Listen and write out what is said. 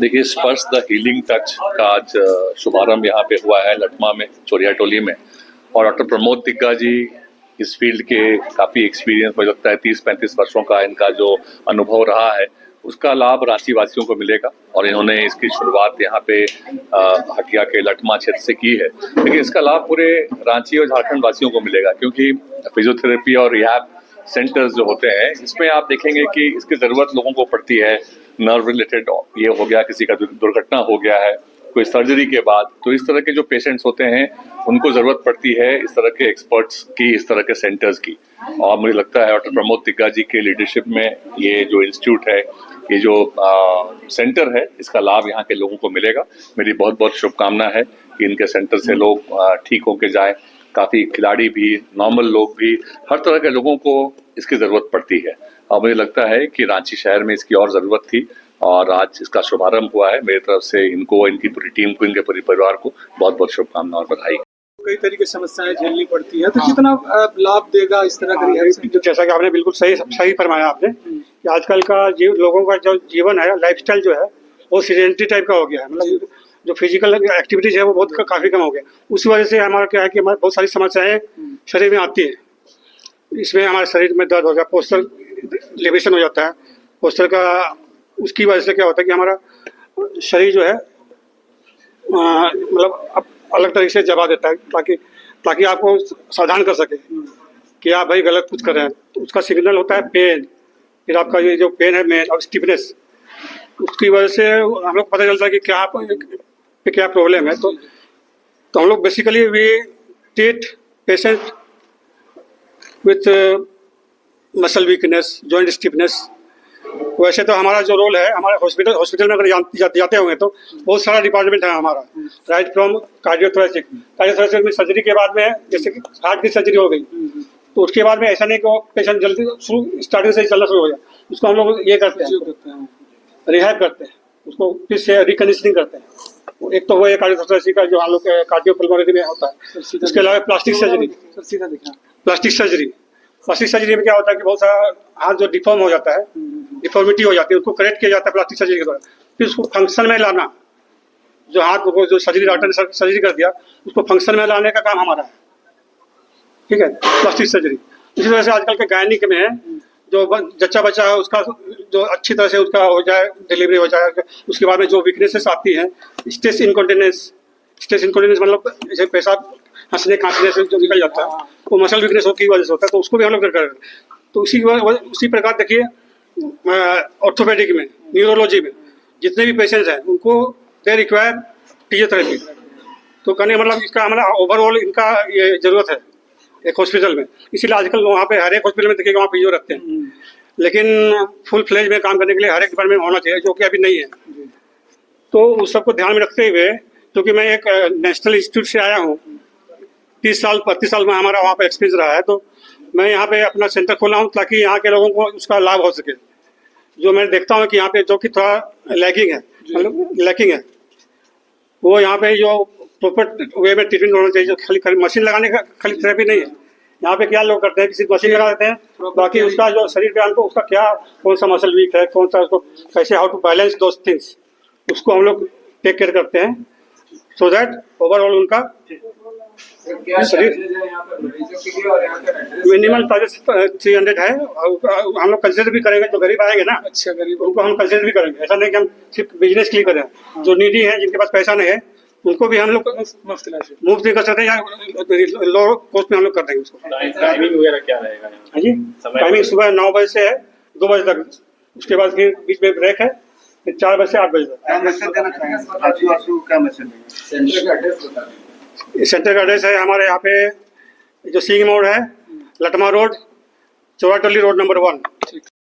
देखिए, स्पर्श the healing touch का आज शुभारंभ यहाँ पे हुआ है लटमा में, चोरिया टोली में। और डॉक्टर प्रमोद तिग्गा जी इस फील्ड के काफ़ी एक्सपीरियंस, मुझे लगता है 30-35 वर्षों का इनका जो अनुभव रहा है, उसका लाभ रांची वासियों को मिलेगा। और इन्होंने इसकी शुरुआत यहाँ पे हटिया के लटमा क्षेत्र से की है, लेकिन इसका लाभ पूरे रांची और झारखंड वासियों को मिलेगा, क्योंकि फिजियोथेरेपी और रिहैब सेंटर्स जो होते हैं, इसमें आप देखेंगे कि इसकी ज़रूरत लोगों को पड़ती है। नर्व रिलेटेड ये हो गया, किसी का दुर्घटना हो गया है, कोई सर्जरी के बाद, तो इस तरह के जो पेशेंट्स होते हैं उनको ज़रूरत पड़ती है इस तरह के एक्सपर्ट्स की, इस तरह के सेंटर्स की। और मुझे लगता है डॉक्टर प्रमोद तिग्गा जी के लीडरशिप में ये जो इंस्टीट्यूट है, ये जो सेंटर है, इसका लाभ यहाँ के लोगों को मिलेगा। मेरी बहुत बहुत शुभकामना है कि इनके सेंटर से लोग ठीक होके जाए। काफ़ी खिलाड़ी भी, नॉर्मल लोग भी, हर तरह के लोगों को इसकी ज़रूरत पड़ती है। और मुझे लगता है कि रांची शहर में इसकी और ज़रूरत थी, और आज इसका शुभारंभ हुआ है। मेरी तरफ से इनको, इनकी पूरी टीम को, इनके पूरे परिवार को बहुत बहुत शुभकामनाएं और बधाई। कई तरीके की समस्याएं झेलनी पड़ती है, तो कितना लाभ देगा इस तरह का रिहैब सेंटर? जैसा कि आपने बिल्कुल सही फरमाया आपने कि आजकल का लोगों का जो जीवन है, लाइफस्टाइल जो है, वो सीडेंटरी टाइप का हो गया है। मतलब जो फिजिकल एक्टिविटीज है वो बहुत काफ़ी कम हो गया। उस वजह से हमारा क्या है कि हमारे बहुत सारी समस्याएं शरीर में आती है। इसमें हमारे शरीर में दर्द हो गया, पोस्चर लेवेशन हो जाता है पोस्चर का। उसकी वजह से क्या होता है कि हमारा शरीर जो है मतलब अलग तरीके से जवाब देता है, ताकि आपको सावधान कर सके कि आप भाई गलत कुछ कर रहे हैं। तो उसका सिग्नल होता है पेन, फिर आपका ये जो पेन है मेन, और स्टिफनेस, उसकी वजह से हम लोग पता चलता है कि क्या प्रॉब्लम है। तो हम लोग basically we treat patient with muscle weakness, joint stiffness. वैसे तो हमारा जो रोल है, हमारे हॉस्पिटल में अगर जाते होंगे तो बहुत सारा डिपार्टमेंट है हमारा, राइट फ्रॉम कार्डियोथोरेसिक में सर्जरी के बाद में, जैसे कि हार्ट की सर्जरी हो गई तो उसके बाद में ऐसा नहीं कि वो पेशेंट जल्दी स्टार्टिंग से ही चलना शुरू हो जाए, उसको हम लोग ये करते हैं, रिहैब करते हैं, उसको फिर से रिकंडीशनिंग करते हैं। एक तो वो है कार्डियोथोरेसिक का जो हम लोग कार्डियोपल्मोनरी में होता है। इसके अलावा प्लास्टिक सर्जरी में क्या होता है कि बहुत सारा हाथ जो डिफॉर्म हो जाता है, डिफॉर्मिटी हो जाती है, उसको करेक्ट किया जाता है प्लास्टिक सर्जरी के द्वारा। फिर उसको फंक्शन में लाना, जो हाथ को जो सर्जरी डॉक्टर ने सर्जरी कर दिया उसको फंक्शन में लाने का काम हमारा है, ठीक है, प्लास्टिक सर्जरी। इसी तरह से आजकल के गायनिक में जो जच्चा बच्चा है उसका जो अच्छी तरह से उसका हो जाए, डिलीवरी हो जाए, उसके बाद में जो वीकनेसेस आती हैं, स्ट्रेस इनकॉन्टिनेंस मतलब जैसे पेशाब हंसने खांसने से जो निकल जाता है, वो मसल वीकनेस की वजह से होता है, तो उसको भी हम लोग कर। तो उसी प्रकार देखिए ऑर्थोपेडिक में, न्यूरोलॉजी में जितने भी पेशेंट्स हैं उनको दे रिक्वायर फिजियोथेरेपी। तो कहने मतलब इसका हमारा ओवरऑल इनका ये ज़रूरत है एक हॉस्पिटल में। इसीलिए आजकल वहाँ पे हर एक हॉस्पिटल में देखिएगा वहाँ फिजियो रखते हैं, लेकिन फुल फ्लेज में काम करने के लिए हर एक डिपार्टमेंट होना चाहिए, जो कि अभी नहीं है। तो उस सबको ध्यान में रखते हुए, क्योंकि मैं एक नेशनल इंस्टीट्यूट से आया हूँ, 35 साल में हमारा वहाँ पे एक्सपीरियंस रहा है, तो मैं यहाँ पे अपना सेंटर खोला हूँ ताकि यहाँ के लोगों को उसका लाभ हो सके। जो मैं देखता हूँ कि यहाँ पे जो कि थोड़ा लैकिंग है, वो यहाँ पे जो प्रॉपर वे में ट्रीटमेंट होना चाहिए। जो खाली मशीन लगाने का खाली थेरेपी नहीं है। यहाँ पे क्या लोग करते हैं कि सिर्फ मशीन लगा देते हैं, बाकी उसका जो शरीर पे हमको उसका क्या, कौन सा मसल वीक है, कौन सा उसको कैसे, how to balance those things, उसको हम लोग टेक केयर करते हैं, सो दैट ओवरऑल उनका मिनिमम चार्जेस 300 है। हम लोग कंसिडर भी करेंगे, जो गरीब आएंगे ना, अच्छा गरीब, उनको हम कंसिडर भी करेंगे। ऐसा नहीं कि हम सिर्फ बिजनेस के लिए करें। जो नीडी है, जिनके पास पैसा नहीं है, उनको भी हम लोग मुफ्त नहीं कर सकते, या लो कॉस्ट में हम लोग कर देंगे उसको। टाइमिंग वगैरह क्या रहेगा? हाँ जी, टाइमिंग सुबह 9 बजे से है 2 बजे तक, उसके बाद फिर बीच में ब्रेक है, फिर 4 बजे से 8 बजे तक। सेंटर का एड्रेस है हमारे यहाँ पे जो सिंह मोड़ है, लटमा रोड, चौराटोली रोड नंबर 1।